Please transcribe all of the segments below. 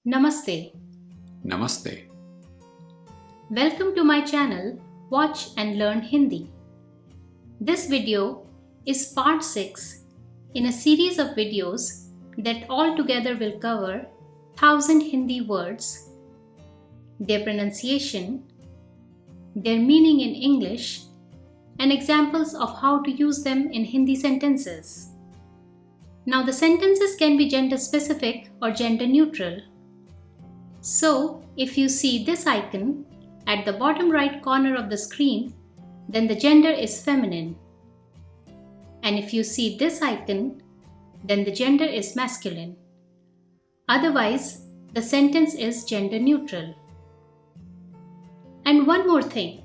Namaste. Namaste. Welcome to my channel Watch and Learn Hindi. This video is part 6 in a series of videos that all together will cover 1000 Hindi words, their pronunciation, their meaning in English, and examples of how to use them in Hindi sentences. Now the sentences can be gender specific or gender neutral. So, if you see this icon at the bottom right corner of the screen, then the gender is feminine. And if you see this icon, then the gender is masculine. Otherwise, the sentence is gender neutral. And one more thing,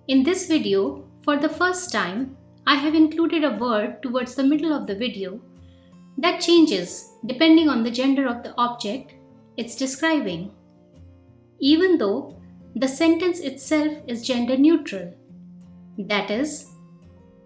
in this video, for the first time, I have included a word towards the middle of the video that changes depending on the gender of the object it's describing, even though the sentence itself is gender neutral. That is,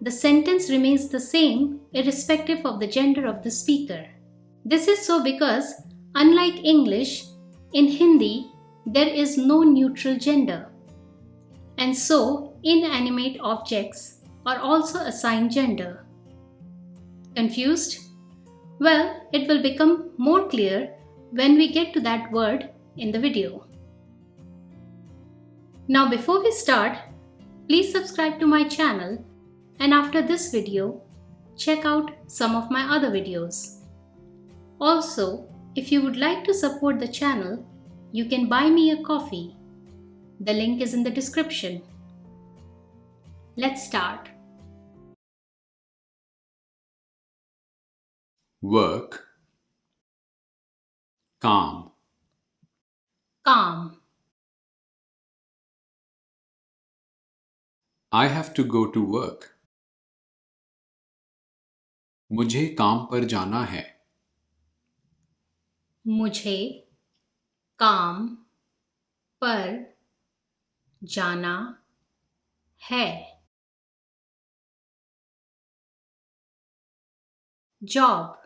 the sentence remains the same irrespective of the gender of the speaker. This is so because, unlike English, in Hindi there is no neutral gender. And so, inanimate objects are also assigned gender. Confused? Well, it will become more clear when we get to that word in the video. Now before we start, please subscribe to my channel, and after this video, check out some of my other videos. Also, if you would like to support the channel, you can buy me a coffee. The link is in the description. Let's start. Work. Calm. Calm. I have to go to work. मुझे काम पर जाना है. मुझे काम पर जाना है. Job.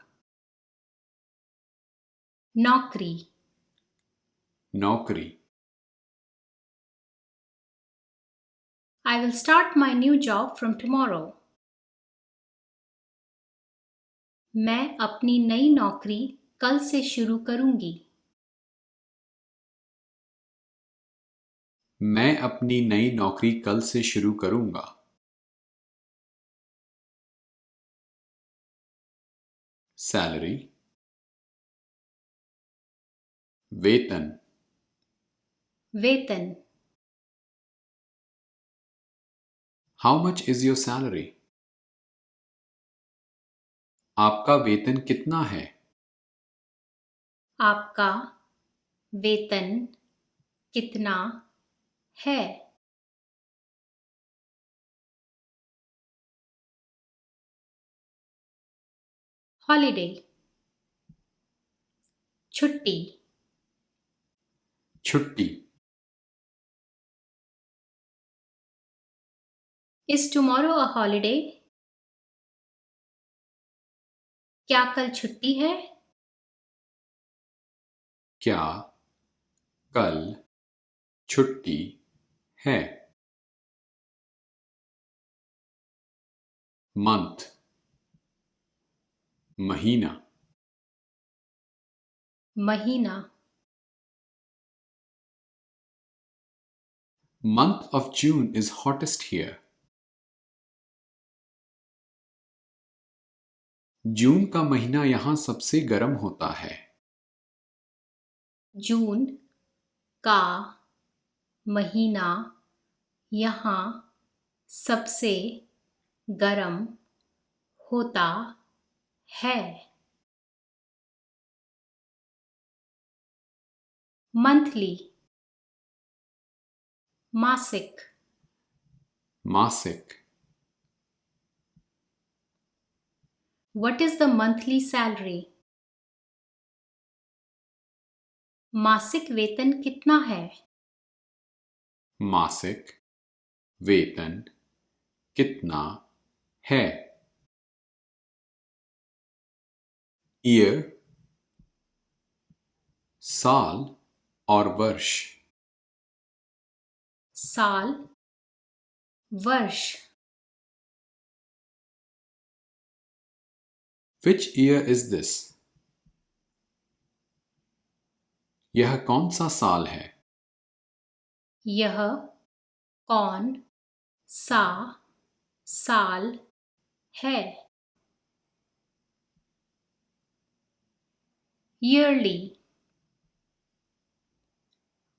नौकरी. नौकरी. I will start my new job from tomorrow. मैं अपनी नई नौकरी कल से शुरू करूंगी. मैं अपनी नई नौकरी कल से शुरू करूंगा. Salary. वेतन. वेतन. How much is your salary? आपका वेतन कितना है? आपका वेतन कितना है? Holiday. छुट्टी. छुट्टी. Is tomorrow a holiday? क्या कल छुट्टी है? क्या कल छुट्टी है? Month. महीना. महीना. Month of June is hottest here. जून का महीना यहाँ सबसे गर्म होता है. जून का महीना यहाँ सबसे गर्म होता है. Monthly. मासिक. मासिक. What is the monthly salary? मासिक वेतन कितना है? मासिक वेतन कितना है? Year. साल और वर्ष. साल, वर्ष. Which year is this? यह कौन सा साल है? यह कौन सा साल है? yearly,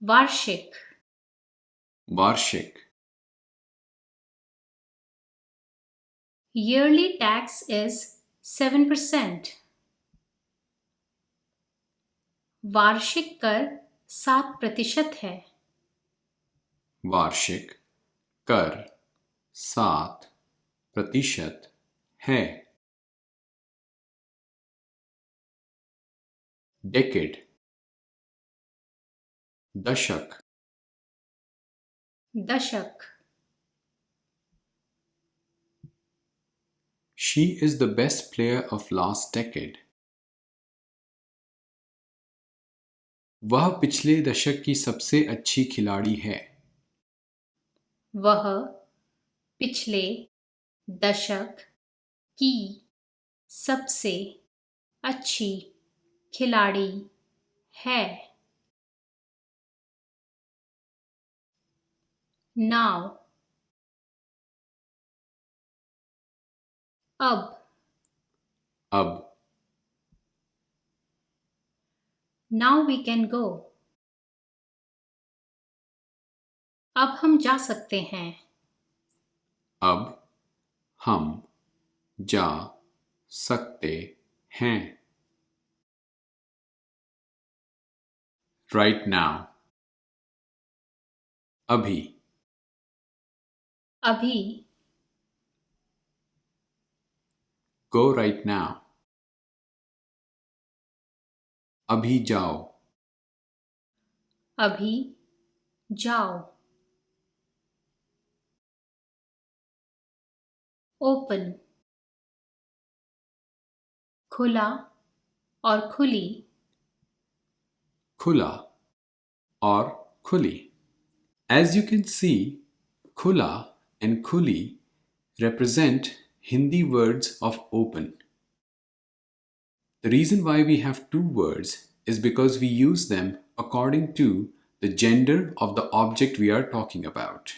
वार्षिक. वार्षिक. yearly tax is 7%. वार्षिक कर 7% है. वार्षिक कर 7% है. Decade, दशक. दशक. She is the best player of last decade. वह पिछले दशक की सबसे अच्छी खिलाड़ी है. वह पिछले दशक की सबसे अच्छी खिलाड़ी है. now, अब. अब. now we can go. अब हम जा सकते हैं. अब हम जा सकते हैं. Right now, अभी. अभी. Go right now. अभी जाओ. अभी जाओ. open, खुला और खुली. खुला और खुली. As you can see, khula and khuli represent Hindi words of open. The reason why we have two words is because we use them according to the gender of the object we are talking about.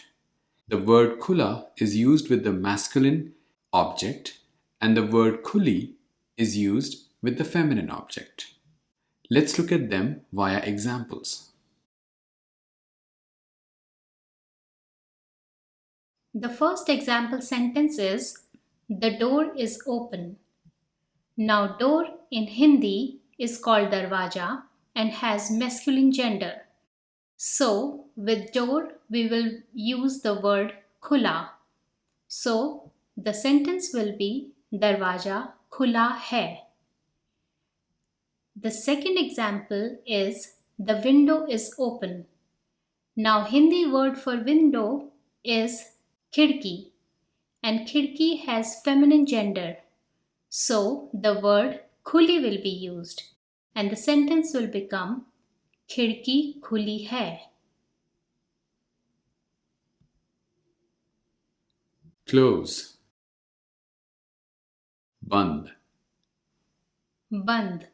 The word khula is used with the masculine object and the word khuli is used with the feminine object. Let's look at them via examples. The first example sentence is the door is open. Now door in Hindi is called darwaja and has masculine gender. So with door we will use the word khula. So the sentence will be darwaja khula hai. The second example is the window is open. Now Hindi word for window is khidki and khidki has feminine gender. So the word khuli will be used and the sentence will become khidki khuli hai. Close. Band. Band.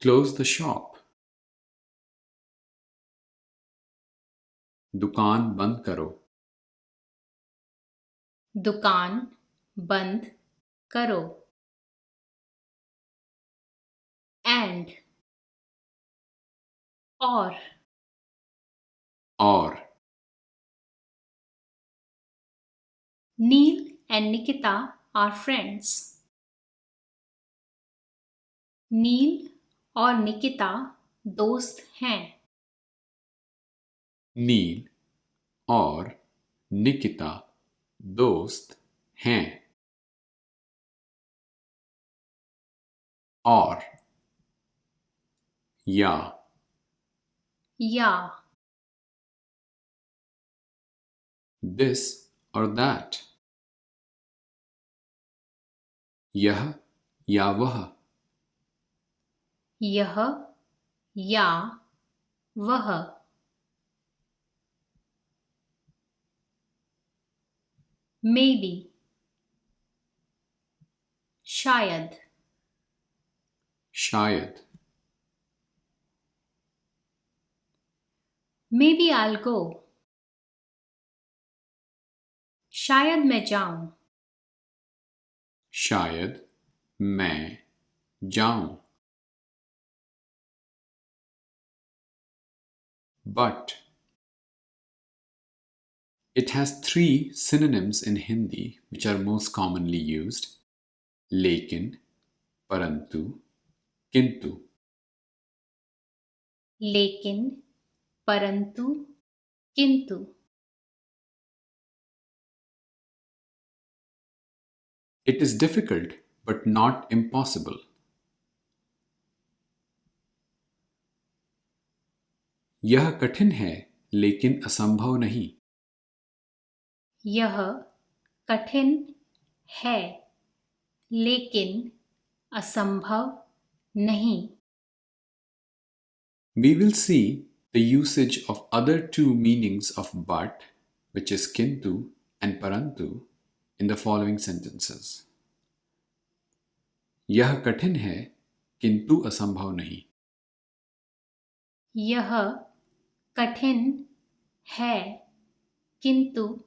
Close the shop. दुकान बंद करो. दुकान बंद करो. And और Neil and Nikita are friends. नील और निकिता दोस्त हैं. नील और निकिता दोस्त हैं. और या this or that. यह या वह. यह या वह। maybe शायद। शायद। maybe I'll go शायद मैं जाऊं। शायद मैं जाऊं। But it has three synonyms in Hindi which are most commonly used: लेकिन, परंतु, किंतु. लेकिन, परंतु, किंतु। It is difficult but not impossible. यह कठिन है लेकिन असंभव नहीं. यह कठिन है लेकिन असंभव नहीं। We will see the usage of other two meanings of but, which is kintu and parantu, in the following sentences. यह कठिन है किंतु असंभव नहीं. यह कठिन है किंतु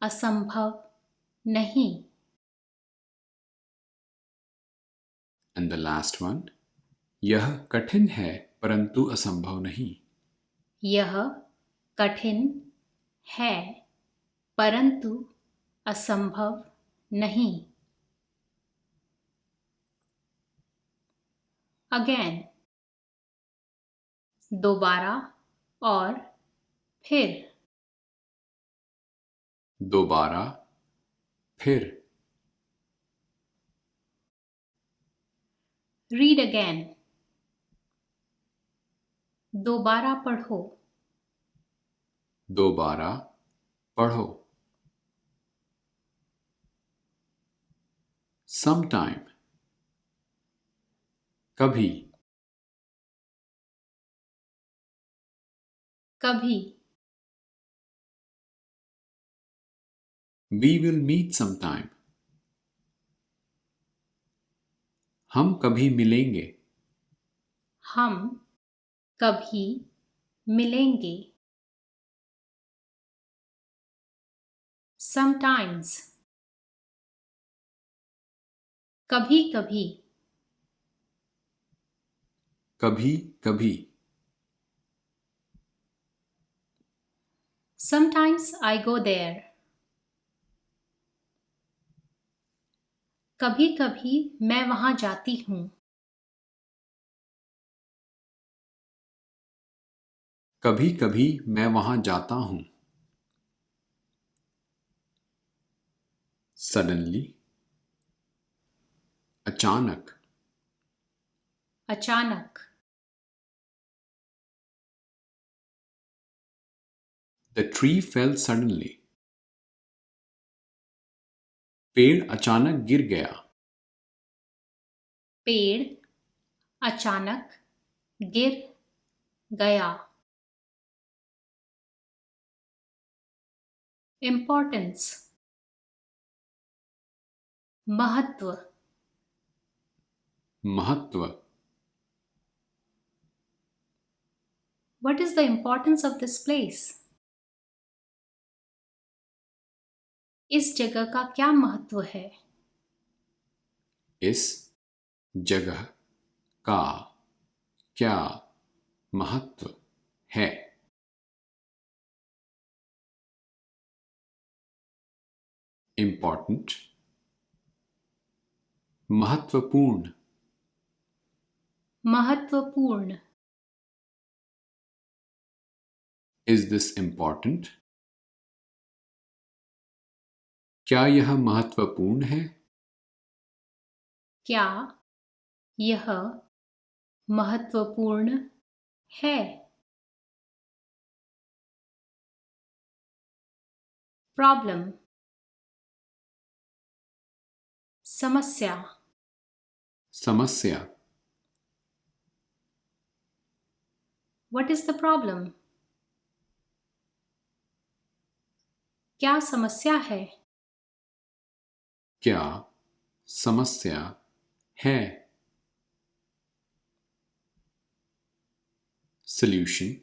असंभव नहीं। And the last one, यह कठिन है परंतु असंभव नहीं. यह कठिन है परंतु असंभव नहीं। अगेन, दोबारा और फिर। दोबारा, फिर. रीड अगेन, दोबारा पढ़ो। दोबारा पढ़ो. Sometime, कभी. कभी। We will meet sometime. हम कभी मिलेंगे. हम कभी मिलेंगे। Sometimes, कभी कभी। कभी कभी. Sometimes I go there. कभी कभी मैं वहां जाती हूं। कभी कभी मैं वहां जाता हूं. Suddenly, अचानक. अचानक। The tree fell suddenly. पेड़ अचानक गिर गया. पेड़ अचानक गिर गया। Importance, महत्व। महत्व. What is the importance of this place? इस जगह का क्या महत्व है? इस जगह का क्या महत्व है? Important, महत्वपूर्ण. महत्वपूर्ण। Is this important? क्या यह महत्वपूर्ण है? क्या यह महत्वपूर्ण है? प्रॉब्लम, समस्या। समस्या. What is the problem? क्या समस्या है? क्या समस्या है? Solution,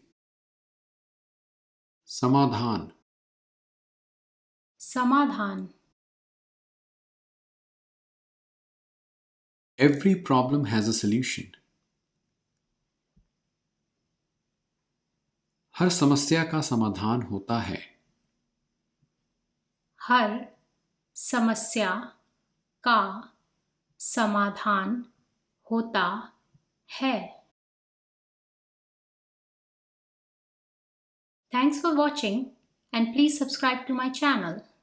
समाधान. समाधान. Every problem has a solution. हर समस्या का समाधान होता है. हर समस्या का समाधान होता है. Thanks for watching and please subscribe to my channel.